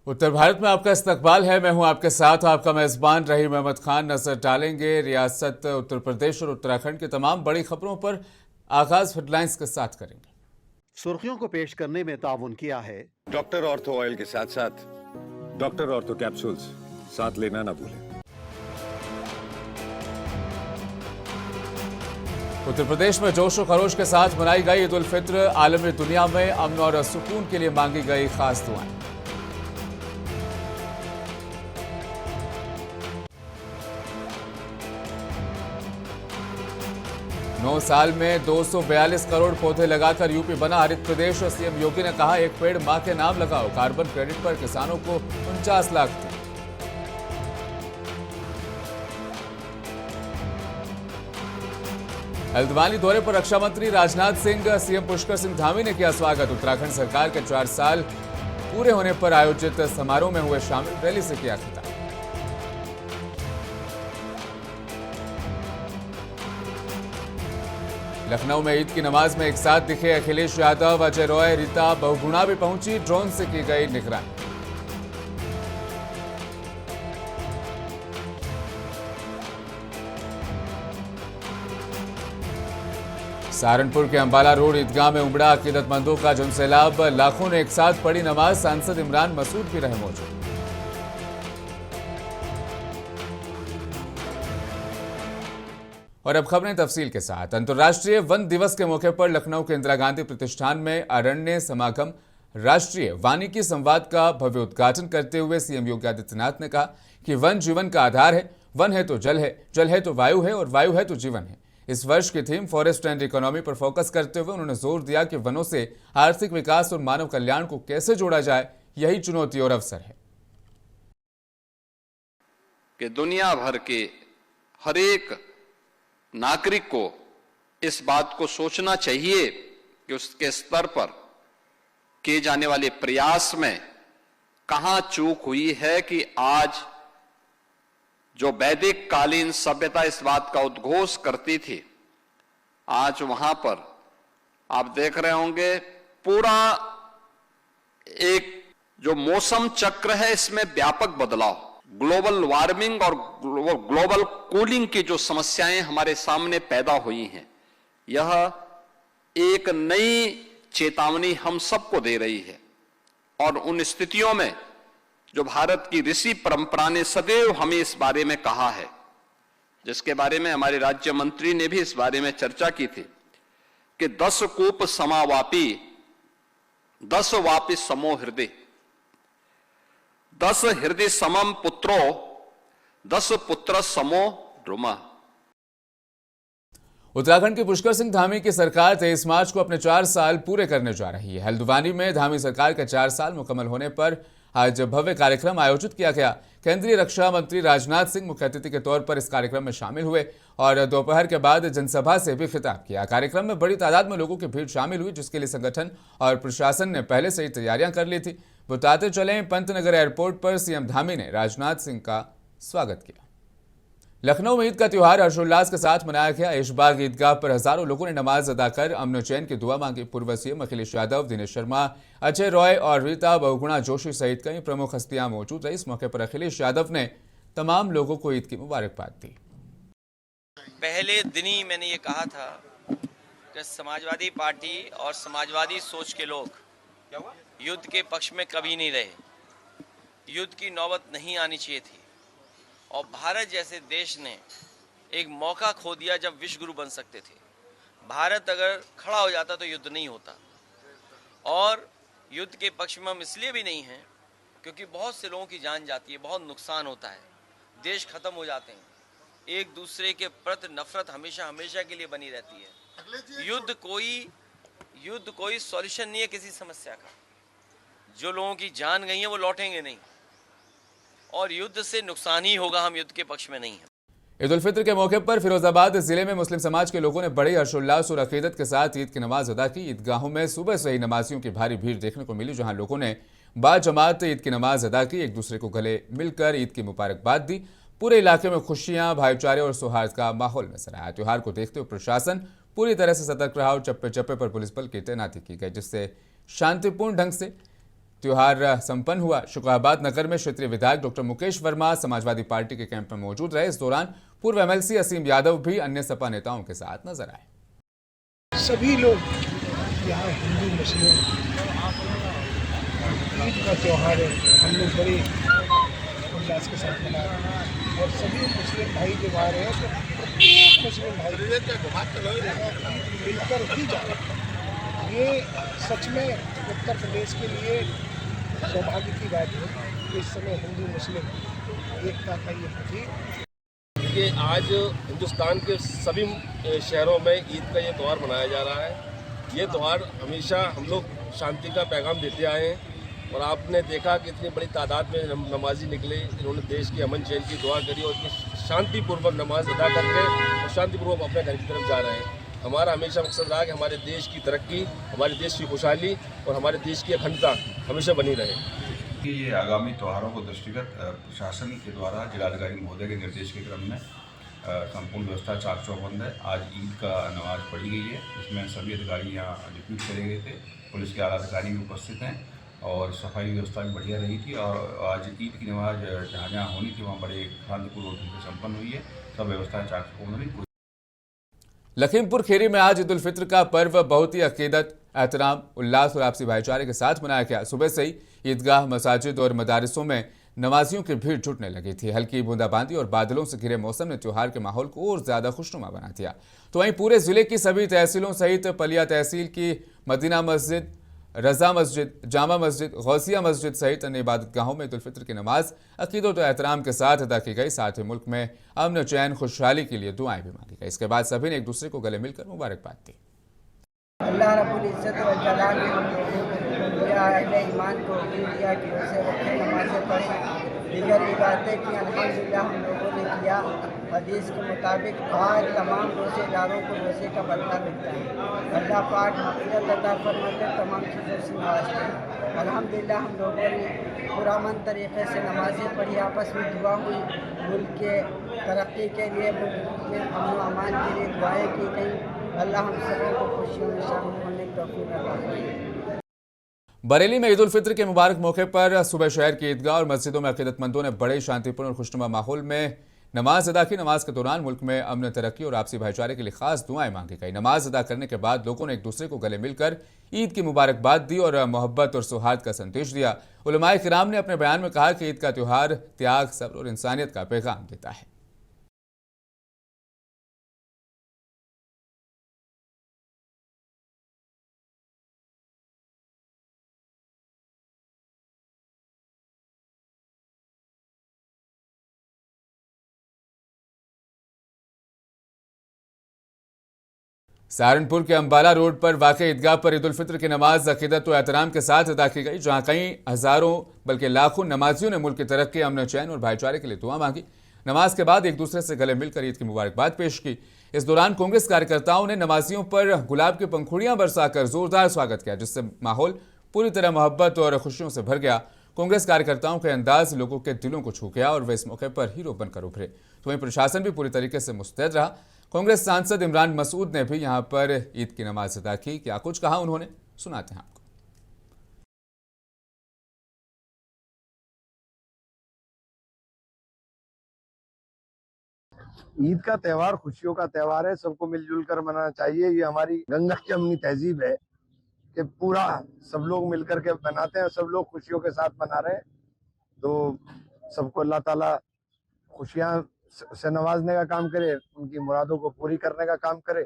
उत्तर भारत में आपका इस्तकबाल है। मैं हूं आपके साथ आपका मेजबान रहीम अहमद खान। नजर डालेंगे रियासत उत्तर प्रदेश और उत्तराखंड की तमाम बड़ी खबरों पर। आगाज हेडलाइंस के साथ करेंगे। सुर्खियों को पेश करने में ताउन किया है डॉक्टर ऑर्थो ऑयल के साथ साथ डॉक्टर ऑर्थो कैप्सूल्स साथ लेना ना भूलें। उत्तर प्रदेश में जोशो खरोश के साथ मनाई गई ईद उल फित्र। आलमी दुनिया में अमन और सुकून के लिए मांगी गई खास दुआएं। नौ साल में 242 करोड़ पौधे लगाकर यूपी बना हरित प्रदेश। सीएम योगी ने कहा, एक पेड़ मां के नाम लगाओ। कार्बन क्रेडिट पर किसानों को 49 लाख दी। हल्द्वानी दौरे पर रक्षा मंत्री राजनाथ सिंह। सीएम पुष्कर सिंह धामी ने किया स्वागत। उत्तराखंड सरकार के 4 साल पूरे होने पर आयोजित समारोह में हुए शामिल। रैली से किया खिताब। लखनऊ में ईद की नमाज में एक साथ दिखे अखिलेश यादव, अजय रॉय, रीता बहुगुणा भी पहुंची। ड्रोन से की गई निगरानी। सहारनपुर के अंबाला रोड ईदगाह में उमड़ा अकीदतमंदों का जनसैलाब। लाखों ने एक साथ पढ़ी नमाज। सांसद इमरान मसूद भी रहे मौजूद। और अब खबरें तफसील के साथ। अंतर्राष्ट्रीय वन दिवस के मौके पर लखनऊ के इंदिरा गांधी प्रतिष्ठान में अरण्य समागम राष्ट्रीय वानिकी संवाद का भव्य उद्घाटन करते हुए सीएम योगी आदित्यनाथ ने कहा कि वन जीवन का आधार है। वन है तो जल है, जल है तो वायु है और वायु है तो जीवन है। इस वर्ष की थीम फॉरेस्ट एंड इकोनॉमी पर फोकस करते हुए उन्होंने जोर दिया कि वनों से आर्थिक विकास और मानव कल्याण को कैसे जोड़ा जाए, यही चुनौती और अवसर है। कि दुनिया भर के हर एक नागरिक को इस बात को सोचना चाहिए कि उसके स्तर पर किए जाने वाले प्रयास में कहां चूक हुई है कि आज जो वैदिक कालीन सभ्यता इस बात का उद्घोष करती थी, आज वहां पर आप देख रहे होंगे पूरा एक जो मौसम चक्र है इसमें व्यापक बदलाव। ग्लोबल वार्मिंग और ग्लोबल कूलिंग की जो समस्याएं हमारे सामने पैदा हुई हैं, यह एक नई चेतावनी हम सबको दे रही है। और उन स्थितियों में जो भारत की ऋषि परंपरा ने सदैव हमें इस बारे में कहा है, जिसके बारे में हमारे राज्य मंत्री ने भी इस बारे में चर्चा की थी कि 10 कूप समावापी 10 वापि समो हृदय, 10 हृदय समम पुत्रो 10 पुत्र समो ड्रुमा। उत्तराखंड के पुष्कर सिंह धामी की सरकार 23 मार्च को अपने 4 साल पूरे करने जा रही है। हल्द्वानी में धामी सरकार के 4 साल मुकम्मल होने पर आज भव्य कार्यक्रम आयोजित किया गया। केंद्रीय रक्षा मंत्री राजनाथ सिंह मुख्य अतिथि के तौर पर इस कार्यक्रम में शामिल हुए और दोपहर के बाद जनसभा से भी खिताब किया। कार्यक्रम में बड़ी तादाद में लोगों की भीड़ शामिल हुई, जिसके लिए संगठन और प्रशासन ने पहले से ही तैयारियां कर ली थी। बताते चले, पंतनगर एयरपोर्ट पर सीएम धामी ने राजनाथ सिंह का स्वागत किया। लखनऊ में ईद का त्योहार हर्षोल्लास के साथ मनाया गया। ऐशबाग ईदगाह पर हजारों लोगों ने नमाज अदा कर अमन चैन की दुआ मांगी। पूर्व सीएम अखिलेश यादव, दिनेश शर्मा, अजय रॉय और रीता बहुगुणा जोशी सहित कई प्रमुख हस्तियां मौजूद रही। इस मौके पर अखिलेश यादव ने तमाम लोगों को ईद की मुबारकबाद दी। पहले दिन ही मैंने ये कहा था कि समाजवादी पार्टी और समाजवादी सोच के लोग युद्ध के पक्ष में कभी नहीं रहे। युद्ध की नौबत नहीं आनी चाहिए थी और भारत जैसे देश ने एक मौका खो दिया जब विश्व गुरु बन सकते थे। भारत अगर खड़ा हो जाता तो युद्ध नहीं होता। और युद्ध के पक्ष में हम इसलिए भी नहीं हैं क्योंकि बहुत से लोगों की जान जाती है, बहुत नुकसान होता है, देश खत्म हो जाते हैं, एक दूसरे के प्रति नफरत हमेशा हमेशा के लिए बनी रहती है। युद्ध कोई सॉल्यूशन नहीं है किसी समस्या का। जो लोगों की जान गई है वो लौटेंगे नहीं और युद्ध से नुकसान ही होगा। हम युद्ध के पक्ष में नहीं हैं। ईद उल फित्र के मौके पर फिरोजाबाद जिले में मुस्लिम समाज के लोगों ने बड़े हर्षोल्लास और अकीदत के साथ ईद की नमाज अदा की। ईदगाहों में सुबह से ही नमाजियों की भारी भीड़ देखने को मिली, जहां लोगों ने बाजमात ईद की नमाज अदा की, एक दूसरे को गले मिलकर ईद की मुबारकबाद दी। पूरे इलाके में खुशियां, भाईचारे और सौहार्द का माहौल नजर आया। त्योहार को देखते हुए प्रशासन पूरी तरह से सतर्क रहा और चप्पे चप्पे पर पुलिस बल की तैनाती की गई, जिससे शांतिपूर्ण ढंग से त्योहार संपन्न हुआ। शुक्राबाद नगर में क्षेत्रीय विधायक डॉक्टर मुकेश वर्मा समाजवादी पार्टी के कैंप में मौजूद रहे। इस दौरान पूर्व एमएलसी असीम यादव भी अन्य सपा नेताओं के साथ नजर आए। सभी लोग यहाँ हिंदू मुस्लिम ईद का त्यौहार है, हम लोग बड़े उल्लास के साथ मना रहे हैं और सभी मुस्लिम भाई जो आ रहे हैं तो प्रत्येक मुस्लिम भाई मिलकर ही जा रहे हैं। ये सच में उत्तर प्रदेश के लिए सौभाग्य की बात है कि इस समय हिंदू मुस्लिम एकता का ये प्रतीक कि आज हिंदुस्तान के सभी शहरों में ईद का ये त्यौहार मनाया जा रहा है। ये त्यौहार हमेशा हम लोग शांति का पैगाम देते आए हैं और आपने देखा कि इतनी बड़ी तादाद में नमाजी निकले, इन्होंने देश की अमन चैन की दुआ करी और इतनी शांतिपूर्वक नमाज अदा करके और शांतिपूर्वक अपने घर की तरफ जा रहे हैं। हमारा हमेशा मकसद रहा कि हमारे देश की तरक्की, हमारे देश की खुशहाली और हमारे देश की अखंडता हमेशा बनी रहे। कि ये आगामी त्योहारों को दृष्टिगत प्रशासन के द्वारा जिलाधिकारी महोदय के निर्देश के क्रम में संपूर्ण व्यवस्था चाक चौबंद है। आज ईद का नमाज पढ़ी गई है, इसमें सभी अधिकारी यहाँ डिप्यूट करे गए थे, पुलिस के आला अधिकारी भी उपस्थित हैं और सफाई व्यवस्था भी बढ़िया रही थी। और आज ईद की नमाज जहाँ जहाँ होनी थी वहाँ बड़े शांतिपूर्वक रूप से सम्पन्न हुई है। सब व्यवस्था चाक चौबंद रही। लखीमपुर खीरी में आज ईद उल फित्र का पर्व बहुत ही अकीदत, एहतराम, उल्लास और आपसी भाईचारे के साथ मनाया गया। सुबह से ही ईदगाह, मसाजिद और मदारिसों में नमाजियों की भीड़ जुटने लगी थी। हल्की बूंदाबांदी और बादलों से घिरे मौसम ने त्योहार के माहौल को और ज्यादा खुशनुमा बना दिया। तो वहीं पूरे जिले की सभी तहसीलों सहित पलिया तहसील की मदीना मस्जिद, रजा मस्जिद, जामा मस्जिद, गौसिया मस्जिद सहित अन्य इबादतगाहों में ईद उल फित्र की नमाज अकीदत और एहतराम के साथ अदा की गई। साथ ही मुल्क में अमन, चैन, खुशहाली के लिए दुआएं भी मांगी गई। इसके बाद सभी ने एक दूसरे को गले मिलकर मुबारकबाद दी। अल्लाह रब्बुल इज्जत व जलाल ने अहले ईमान को दिया कि उसे रखे, नमाज़ें पढ़ें, दीगर इबादतें की अल्हम्दुलिल्लाह हम लोगों ने किया। हदीस के मुताबिक आज तमाम रोज़ेदारों को रोज़े का बदला मिलता है। अल्लाह पाक मग़फ़िरत अता फरमाते तमाम चीज़ों से नवाजते हैं। अल्हम्दुलिल्लाह हम लोगों ने पुरअमन तरीक़े से नमाज़ें पढ़ी, आपस में दुआ हुई, मुल्क के तरक्की के लिए, मुल्क में अमन व अमान के लिए दुआएँ की गई। अल्लाह हम सभी को खुशियों में शामिल होने की तौफ़ीक़ अता फरमाए। बरेली में ईद उल फित्र के मुबारक मौके पर सुबह शहर की ईदगाह और मस्जिदों में अकीदतमंदों ने बड़े शांतिपूर्ण और खुशनुमा माहौल में नमाज अदा की। नमाज के दौरान मुल्क में अमन, तरक्की और आपसी भाईचारे के लिए खास दुआएं मांगी गई। नमाज अदा करने के बाद लोगों ने एक दूसरे को गले मिलकर ईद की मुबारकबाद दी और मोहब्बत और सौहार्द का संदेश दिया। उलमाए किराम ने अपने बयान में कहा कि ईद का त्यौहार त्याग, सब्र और इंसानियत का पैगाम देता है। सहारनपुर के अंबाला रोड पर वाक़ई ईदगाह पर ईद उल फित्र की नमाज अकीदत और एहतराम के साथ अदा की गई, जहां कई हजारों बल्कि लाखों नमाजियों ने मुल्क की तरक्की, अमन, चैन और भाईचारे के लिए दुआ मांगी। नमाज के बाद एक दूसरे से गले मिलकर ईद की मुबारकबाद पेश की। इस दौरान कांग्रेस कार्यकर्ताओं ने नमाजियों पर गुलाब की पंखुड़ियां बरसाकर जोरदार स्वागत किया, जिससे माहौल पूरी तरह मोहब्बत और खुशियों से भर गया। कांग्रेस कार्यकर्ताओं का अंदाज लोगों के दिलों को छू गया और वे इस मौके पर हीरो बनकर उभरे। तो वहीं प्रशासन भी पूरी तरीके से मुस्तैद रहा। कांग्रेस सांसद इमरान मसूद ने भी यहां पर ईद की नमाज अदा की। क्या कुछ कहा उन्होंने, सुनाते हैं आपको। ईद का त्यौहार खुशियों का त्यौहार है, सबको मिलजुल कर मनाना चाहिए। ये हमारी गंगा की अमनी तहजीब है कि पूरा सब लोग मिलकर के मनाते हैं, सब लोग खुशियों के साथ मना रहे हैं। तो सबको अल्लाह ताला खुशियां से नवाजने का काम करे, उनकी मुरादों को पूरी करने का काम करे।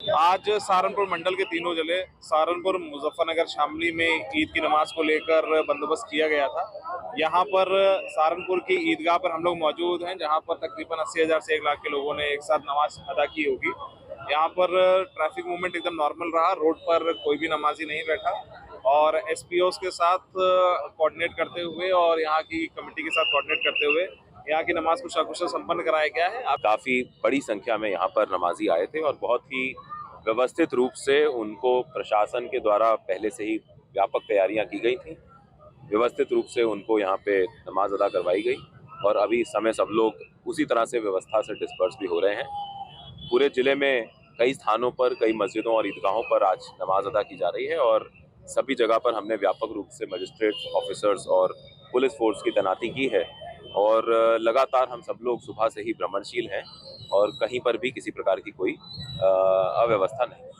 आज सहारनपुर मंडल के तीनों जिले सहारनपुर, मुजफ्फरनगर, शामली में ईद की नमाज को लेकर बंदोबस्त किया गया था। यहाँ पर सहारनपुर की ईदगाह पर हम लोग मौजूद हैं, जहाँ पर तकरीबन 80,000 से 1 लाख के लोगों ने एक साथ नमाज अदा की होगी। यहाँ पर ट्रैफिक मूवमेंट एकदम नॉर्मल रहा, रोड पर कोई भी नमाजी नहीं बैठा और एसपीओस के साथ कोऑर्डिनेट करते हुए और यहाँ की कमेटी के साथ कोऑर्डिनेट करते हुए यहाँ की नमाज को सकुशल संपन्न कराया गया है। काफ़ी बड़ी संख्या में यहाँ पर नमाजी आए थे और बहुत ही व्यवस्थित रूप से उनको प्रशासन के द्वारा पहले से ही व्यापक तैयारियां की गई थी। व्यवस्थित रूप से उनको यहाँ पे नमाज अदा करवाई गई और अभी इस समय सब लोग उसी तरह से व्यवस्था से डिस्पर्स भी हो रहे हैं। पूरे जिले में कई स्थानों पर, कई मस्जिदों और ईदगाहों पर आज नमाज अदा की जा रही है और सभी जगह पर हमने व्यापक रूप से मजिस्ट्रेट ऑफिसर्स और पुलिस फोर्स की तैनाती की है और लगातार हम सब लोग सुबह से ही भ्रमणशील हैं और कहीं पर भी किसी प्रकार की कोई अव्यवस्था नहीं।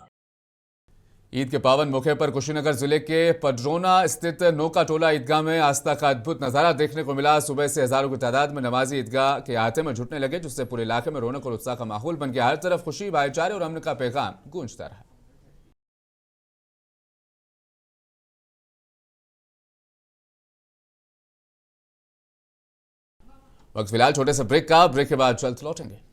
ईद के पावन मौके पर कुशीनगर जिले के पडरोना स्थित नौका टोला ईदगाह में आस्था का अद्भुत नजारा देखने को मिला। सुबह से हजारों की तादाद में नमाजी ईदगाह के अहाते में जुटने लगे, जिससे पूरे इलाके में रौनक और उत्साह का माहौल बन गया। हर तरफ खुशी, भाईचारे और अमन का पैगाम गूंजता रहा। वक्त फिलहाल छोटे से ब्रेक का, ब्रेक के बाद जल्द लौटेंगे।